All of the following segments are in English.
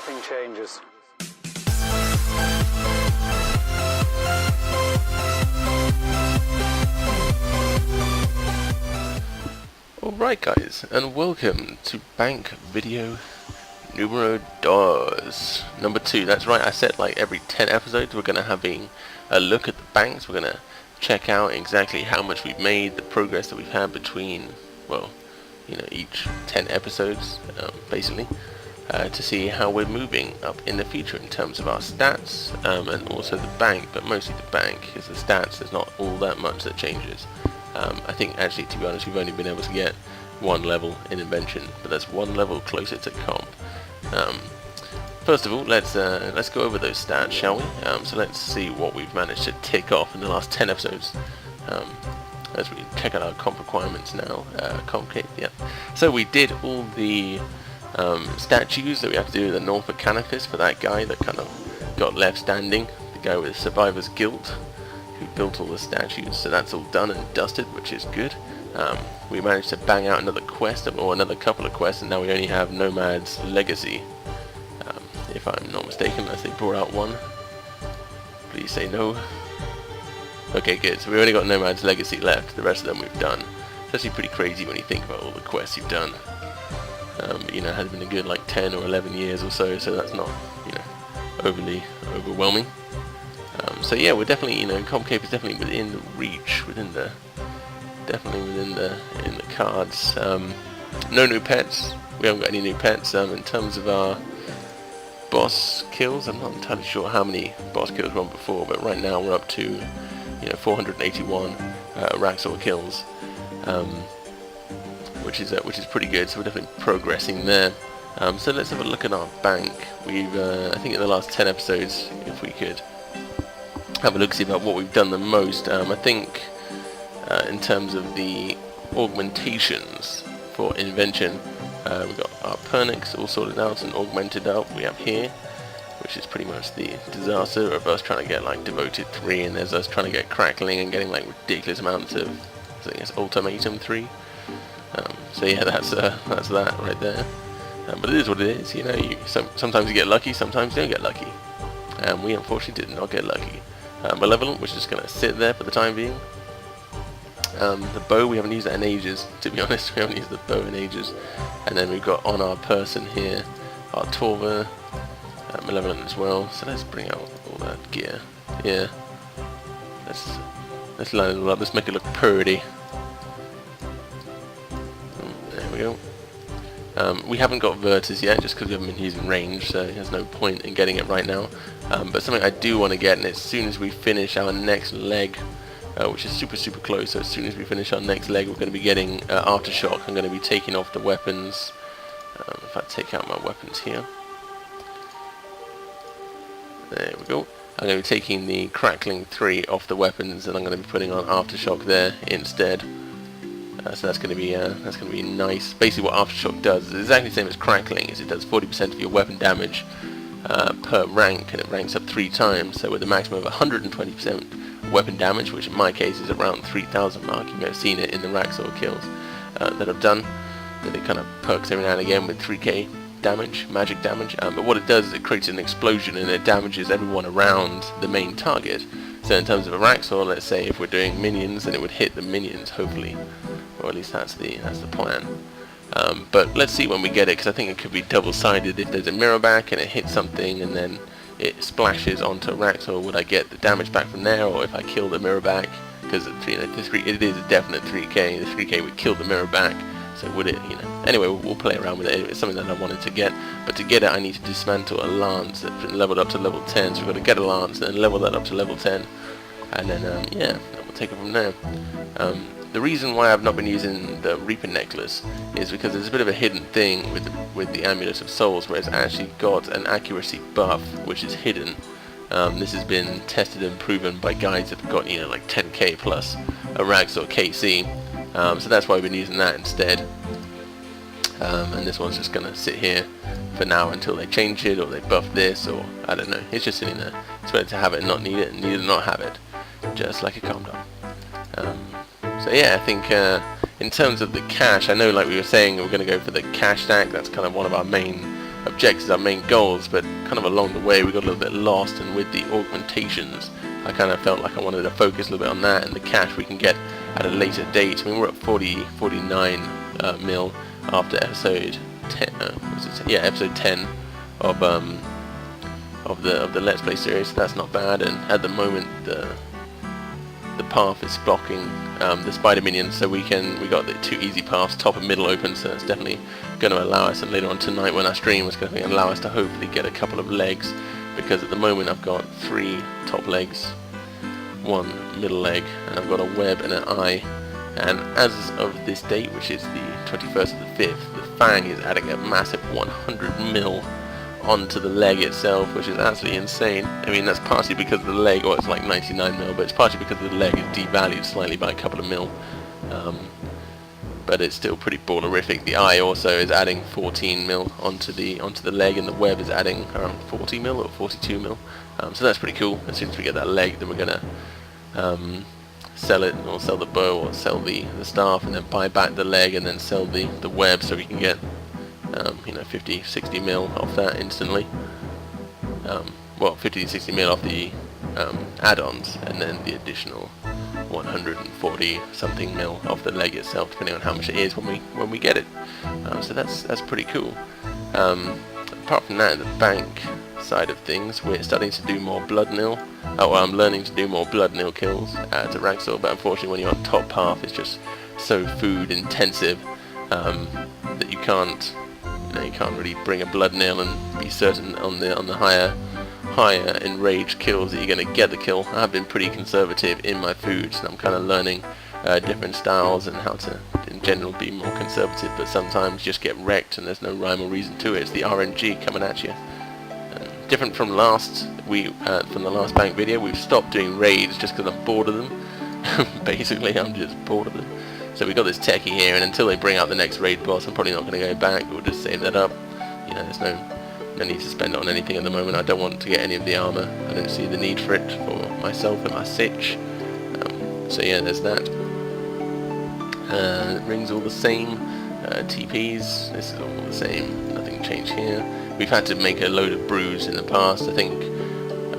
nothing changes. Alright guys, and welcome to Bank Video Numero 2, number 2. That's right, I said like every 10 episodes we're going to have a look at the banks. We're going to check out exactly how much we've made, the progress that we've had between, well, you know, each 10 episodes, basically, to see how we're moving up in the future in terms of our stats, and also the bank, but mostly the bank, because the stats, there's not all that much that changes. I think actually, to be honest, we've only been able to get one level in invention, but that's one level closer to comp. First of all, let's go over those stats, shall we? So let's see what we've managed to tick off in the last 10 episodes. As we check out our comp requirements now, yeah. So we did all the statues that we have to do with the Norfolk Canopus for that guy that kind of got left standing, the guy with survivor's guilt, who built all the statues. So that's all done and dusted, which is good. We managed to bang out another quest, or another couple of quests, and now we only have Nomad's Legacy, if I'm not mistaken, unless they brought out one. Please say no. Okay, good. So we've only got Nomad's Legacy left. The rest of them we've done. It's actually pretty crazy when you think about all the quests you've done. You know, it has been a good like 10 or 11 years or so, so that's not, you know, overly overwhelming. So yeah, we're definitely, you know, Comcape is definitely within the reach, definitely within the cards. No new pets. We haven't got any new pets. In terms of our boss kills, I'm not entirely sure how many boss kills we're on before, but right now we're up to, you know, 481 Raxor kills, which is pretty good. So we're definitely progressing there. So let's have a look at our bank. We've, I think in the last 10 episodes, if we could have a look see about what we've done the most. I think in terms of the augmentations for invention, we've got our Pernix all sorted out and augmented up. We have here, which is pretty much the disaster of us trying to get like Devoted 3, and there's us trying to get Crackling and getting like ridiculous amounts of, I think it's Ultimatum 3. So yeah, that's that right there. But it is what it is, you know. Sometimes you get lucky, sometimes you don't get lucky. And we unfortunately did not get lucky. Malevolent, which is just going to sit there for the time being. The bow, we haven't used that in ages, to be honest. We haven't used the bow in ages. And then we've got on our person here our Torva, Malevolent as well. So let's bring out all that gear. Yeah, let's line it all up. Let's make it look pretty. There we go. We haven't got Vertus yet, just because we haven't been using range, so there's no point in getting it right now. But something I do want to get, and as soon as we finish our next leg, which is super close, so as soon as we finish our next leg, we're going to be getting Aftershock. I'm going to be taking off the weapons. If I take out my weapons here. There we go. I'm going to be taking the Crackling 3 off the weapons, and I'm going to be putting on Aftershock there instead. So that's going to be nice. Basically, what Aftershock does is exactly the same as Crackling. Is it does 40% of your weapon damage per rank, and it ranks up 3 times. So with a maximum of 120% weapon damage, which in my case is around 3,000 mark. You may have seen it in the Raxor kills that I've done. That it kind of perks every now and again with 3k damage, magic damage. But what it does is it creates an explosion and it damages everyone around the main target. So in terms of a Raxor, let's say if we're doing minions, then it would hit the minions, hopefully. Or at least that's the plan. But let's see when we get it, because I think it could be double-sided. If there's a mirror back and it hits something and then it splashes onto Raxor, would I get the damage back from there, or if I kill the mirror back? Because you know, it is a definite 3k. The 3k would kill the mirror back. So would it, you know? Anyway, we'll play around with it. It's something that I wanted to get, but to get it, I need to dismantle a lance that's been leveled up to level 10. So we've got to get a lance, and then level that up to level 10, and then yeah, we'll take it from there. The reason why I've not been using the Reaper necklace is because there's a bit of a hidden thing with the Amulet of Souls, where it's actually got an accuracy buff which is hidden. This has been tested and proven by guys that have got, you know, like 10k plus a Raxor KC. So that's why we've been using that instead. And this one's just gonna sit here for now until they change it or they buff this, or I don't know. It's just sitting there. It's better to have it and not need it, and need it and not have it, just like a calm down. So yeah, I think in terms of the cash, I know like we were saying we're going to go for the cash stack. That's kind of one of our main objectives, our main goals, but kind of along the way we got a little bit lost, and with the augmentations I kind of felt like I wanted to focus a little bit on that, and the cash we can get at a later date. I mean, we're at 49 mil after episode 10, episode 10 of the Let's Play series, so that's not bad. And at the moment the path is blocking the spider minions, so we got the 2 easy paths, top and middle open, so it's definitely going to allow us, and later on tonight when I stream, it's going to allow us to hopefully get a couple of legs, because at the moment I've got 3 top legs, 1 middle leg, and I've got a web and an eye. And as of this date, which is the 21st of the 5th, the Fang is adding a massive 100 mil onto the leg itself, which is absolutely insane. I mean, that's partially because of the leg, or it's like 99 mil, but it's partially because the leg is devalued slightly by a couple of mil. But it's still pretty ballerific. The eye also is adding 14 mil onto the leg, and the web is adding around 40 mil or 42 mil. So that's pretty cool. As soon as we get that leg, then we're gonna sell it, or sell the bow, or sell the staff, and then buy back the leg, and then sell the web, so we can get 50-60 mil off that instantly. Well, 50-60 mil off the add-ons, and then the additional 140 something mil off the leg itself, depending on how much it is when we get it. So that's pretty cool. Apart from that, the bank side of things, we're starting to do more blood nil. I'm learning to do more blood nil kills to Raxor, but unfortunately when you're on top path, it's just so food intensive that you can't really bring a blood nil and be certain on the higher enraged kills that you're going to get the kill. I've been pretty conservative in my foods, and I'm kind of learning different styles and how to in general be more conservative, but sometimes just get wrecked and there's no rhyme or reason to it. It's the RNG coming at you. Different from the last bank video, we've stopped doing raids just because I'm bored of them. Basically, I'm just bored of them. So we got this techie here, and until they bring out the next raid boss, I'm probably not going to go back. We'll just save that up. There's no need to spend it on anything at the moment. I don't want to get any of the armor. I don't see the need for it for myself and my sitch. So yeah, there's that. Rings all the same. TPs, this is all the same. Nothing changed here. We've had to make a load of brews in the past. I think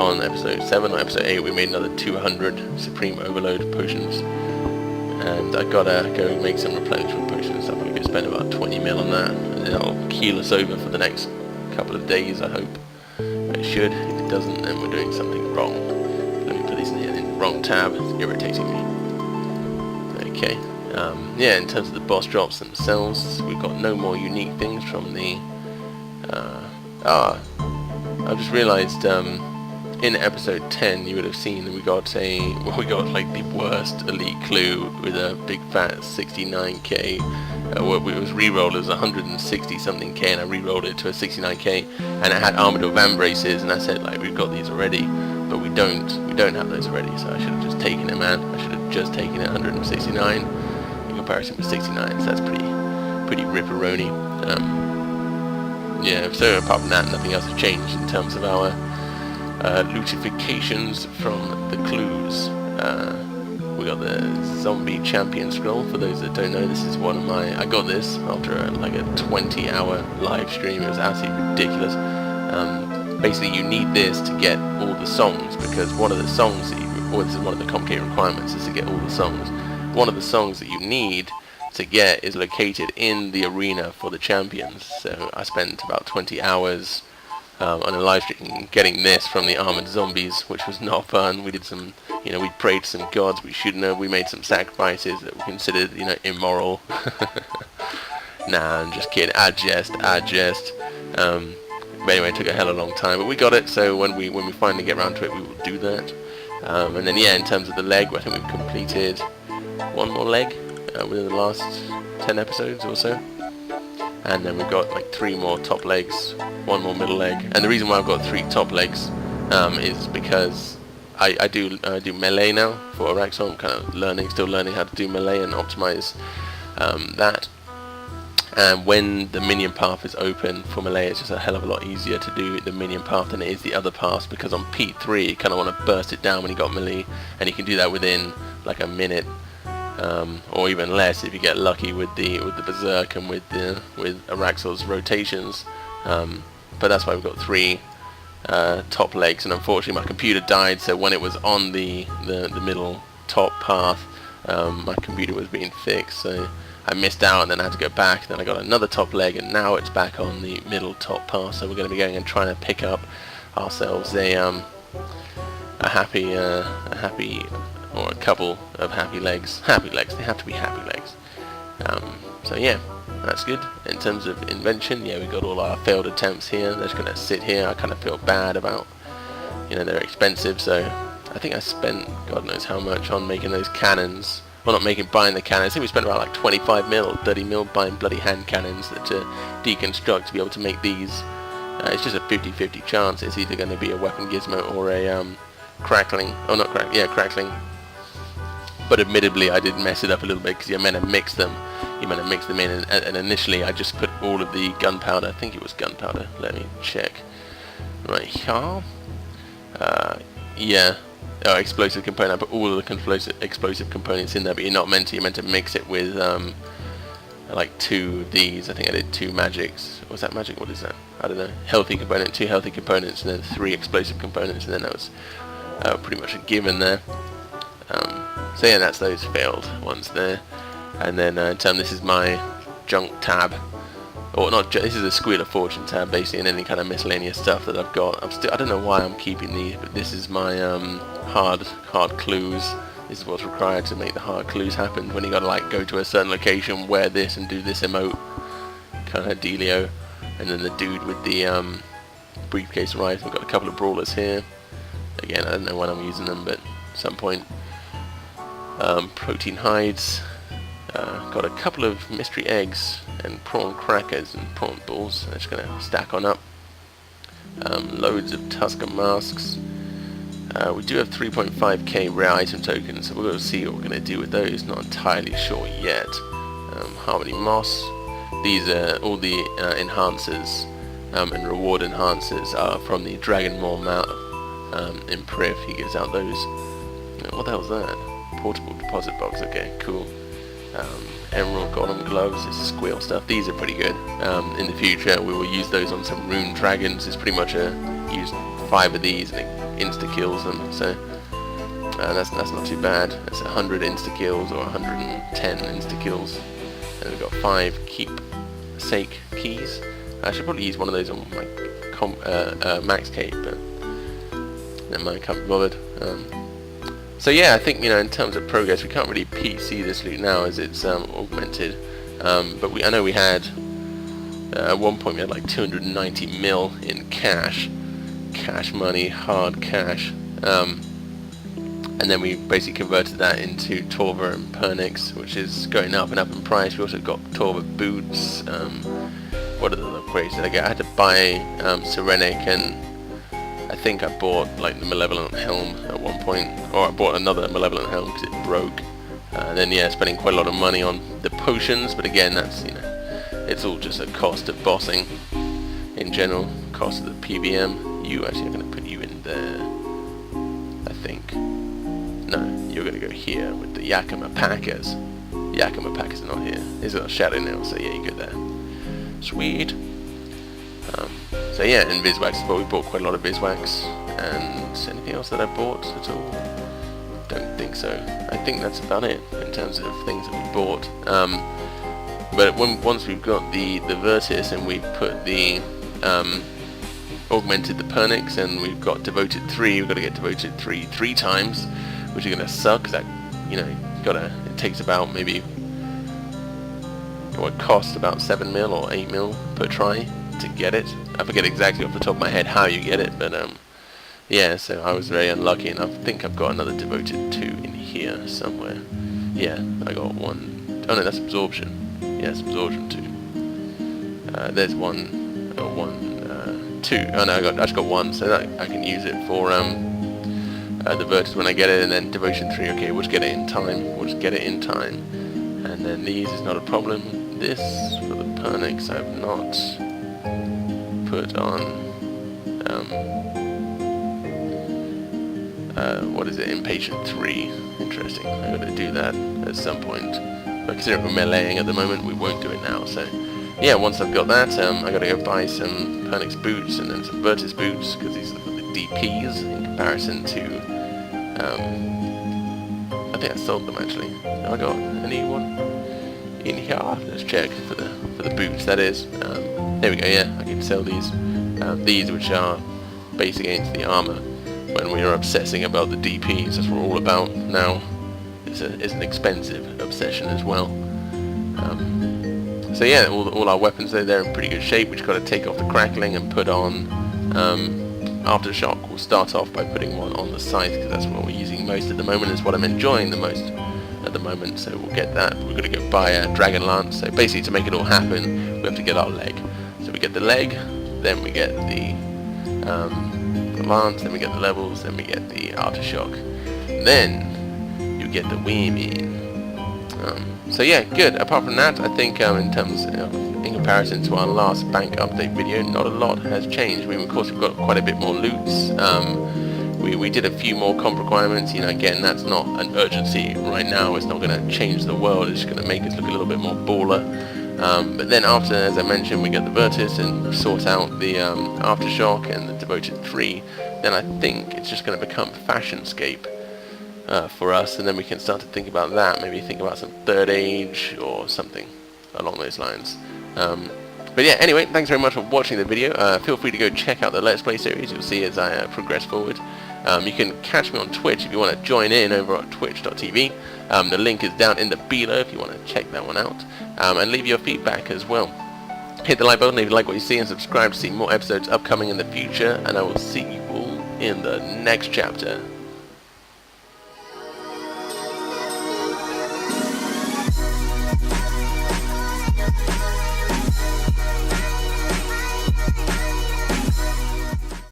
on episode 7 or episode 8 we made another 200 Supreme Overload potions. And I gotta go make some replenishment potions. I'm gonna spend about 20 mil on that, and that'll keel us over for the next couple of days, I hope. It should. If it doesn't, then we're doing something wrong. Let me put these in here in the wrong tab. It's irritating me. Okay. Yeah, in terms of the boss drops themselves, we've got no more unique things from the... I just realised in episode 10 you would have seen that we got like the worst elite clue with a big fat 69k. It was re-rolled. It was 160 something k, and I re-rolled it to a 69k, and it had armored van braces, and I said like, we've got these already, but we don't have those already. So I should have just taken it, man. I should have just taken it. 169 in comparison with 69, so that's pretty ripperoni. Yeah, so apart from that, nothing else has changed in terms of our lootifications from the clues. We got the zombie champion scroll. For those that don't know, this is one of my... I got this after like a 20-hour live stream. It was absolutely ridiculous. Basically, you need this to get all the songs, because one of the songs that this is one of the complicated requirements, is to get all the songs. One of the songs that you need to get is located in the arena for the champions. So I spent about 20 hours on a live stream getting this from the armored zombies, which was not fun. We did some, we prayed to some gods we shouldn't have. We made some sacrifices that were considered, immoral. Nah, I'm just kidding. I jest. But anyway, it took a hell of a long time, but we got it. So when we finally get around to it, we will do that. And then yeah, in terms of the leg, I think we've completed one more leg within the last 10 episodes or so. And then we've got like 3 more top legs, 1 more middle leg. And the reason why I've got 3 top legs is because I do melee now for Araxxor. I'm kind of still learning how to do melee and optimize that. And when the minion path is open for melee, it's just a hell of a lot easier to do the minion path than it is the other paths, because on P3 you kind of want to burst it down when you got melee, and you can do that within like a minute. Or even less if you get lucky with the berserk and with Araxxor's rotations. but that's why we've got 3 top legs, and unfortunately my computer died, so when it was on the middle top path, my computer was being fixed, so I missed out, and then I had to go back. Then I got another top leg, and now it's back on the middle top path, so we're going to be going and trying to pick up ourselves a happy or a couple of happy legs. Happy legs, they have to be happy legs. So yeah, that's good. In terms of invention, yeah, we got all our failed attempts here. They're just going to sit here. I kind of feel bad about, you know, they're expensive, so I think I spent God knows how much on making those cannons. Well, not buying the cannons. I think we spent about like 25 mil or 30 mil buying bloody hand cannons that to deconstruct to be able to make these. It's just a 50-50 chance. It's either going to be a weapon gizmo or a crackling. Oh, not crack. Yeah, crackling. But admittedly, I did mess it up a little bit because you're meant to mix them. You're meant to mix them in, and initially I just put all of the gunpowder. I think it was gunpowder. Let me check. Right here. Yeah. Oh, explosive component. I put all of the explosive components in there, but you're not meant to. You're meant to mix it with like 2 of these. I think I did 2 magics. Was that magic? What is that? I don't know. Healthy component, 2 healthy components, and then 3 explosive components, and then that was pretty much a given there. So yeah, that's those failed ones there. And then in terms, this is my junk tab, or not. This is a Squeal of Fortune tab, basically, and any kind of miscellaneous stuff that I've got. I don't know why I'm keeping these, but this is my hard clues. This is what's required to make the hard clues happen. When you got to like go to a certain location, wear this and do this emote kind of dealio. And then the dude with the briefcase arrives. We've got a couple of brawlers here. Again, I don't know when I'm using them, but at some point. Protein hides. Got a couple of mystery eggs and prawn crackers and prawn balls. I'm just going to stack on up. Loads of Tusker masks. We do have 3.5k rare item tokens, so we're going to see what we're going to do with those. Not entirely sure yet. Harmony moss. These are all the enhancers and reward enhancers are from the Dragon Maw mount in Priv. He gives out those. What the hell's that? Portable deposit box. Okay, cool. Emerald Golem gloves. This is Squeal stuff. These are pretty good. In the future, we will use those on some rune dragons. It's pretty much use 5 of these and it insta kills them. So that's not too bad. That's 100 insta kills or 110 insta kills. And we've got 5 keepsake keys. I should probably use one of those on my max cape, but never mind, can't be bothered. So yeah, I think, you know, in terms of progress, we can't really PC this loot now as it's augmented. But I know we had at one point we had like 290 mil in cash money, hard cash, and then we basically converted that into Torva and Pernix, which is going up and up in price. We also got Torva boots. What are the upgrades did I get? I had to buy Serenic, and I think I bought like the Malevolent Helm at one point, or I bought another Malevolent Helm because it broke. And then yeah, spending quite a lot of money on the potions, but again, that's, you know, it's all just a cost of bossing in general, cost of the PVM. You actually, I'm going to put you in there, I think. No, you're going to go here with the Yakima Packers. Yakima Packers are not here. He's got a shadow now, so yeah, you go there. Sweet. So yeah, and Viswax as well. We bought quite a lot of Viswax. And anything else that I bought at all? Don't think so. I think that's about it in terms of things that we bought. But once we've got the Virtus and we put the augmented the Pernix and we've got Devoted 3, we've got to get Devoted 3 times, which are going to suck because that, you know, it takes about maybe, what costs about 7 mil or 8 mil per try to get it. I forget exactly off the top of my head how you get it, but yeah, so I was very unlucky, and I think I've got another Devoted 2 in here somewhere. Yeah, I got one. Oh no, that's Absorption. Yeah, it's Absorption 2. There's 1, 2. Oh no, I just got 1, so that I can use it for the Virtus when I get it, and then Devotion 3. Okay, we'll just get it in time. And then these is not a problem. This for the Pernix I've not put on. What is it? Impatient 3. Interesting. I'm going to do that at some point. But considering we're meleeing at the moment, we won't do it now. So yeah, once I've got that, I got to go buy some Pernix boots and then some Virtus boots, because these are for the DPs in comparison to, I think I sold them actually. Have I got anyone in here? Let's check for the boots. That is, there we go. Yeah, I can sell these which are base against the armor. When we are obsessing about the DPs, that's what we're all about now. It's an expensive obsession as well. So yeah, all our weapons they're in pretty good shape. We just got to take off the crackling and put on aftershock. We'll start off by putting one on the scythe because that's what we're using most at the moment. Is what I'm enjoying the most at the moment. So we'll get that. We're going to go buy a dragon lance. So basically, to make it all happen, we have to get our leg. So we get the leg, then we get the lance, then we get the levels, then we get the aftershock, then you get the women. So yeah, good. Apart from that, I think in terms in comparison to our last bank update video, not a lot has changed. I mean, of course, we've got quite a bit more loots. We did a few more comp requirements. You know, again, that's not an urgency right now. It's not going to change the world. It's going to make us look a little bit more baller. But then after, as I mentioned, we get the Virtus and sort out the aftershock and the devoted 3. Then I think it's just going to become Fashionscape for us, and then we can start to think about that. Maybe think about some Third Age or something along those lines. But yeah, anyway, thanks very much for watching the video. Feel free to go check out the Let's Play series. You'll see as I progress forward. You can catch me on Twitch if you want to join in over at twitch.tv. The link is down in the below if you want to check that one out. And leave your feedback as well. Hit the like button if you like what you see, and subscribe to see more episodes upcoming in the future. And I will see you all in the next chapter.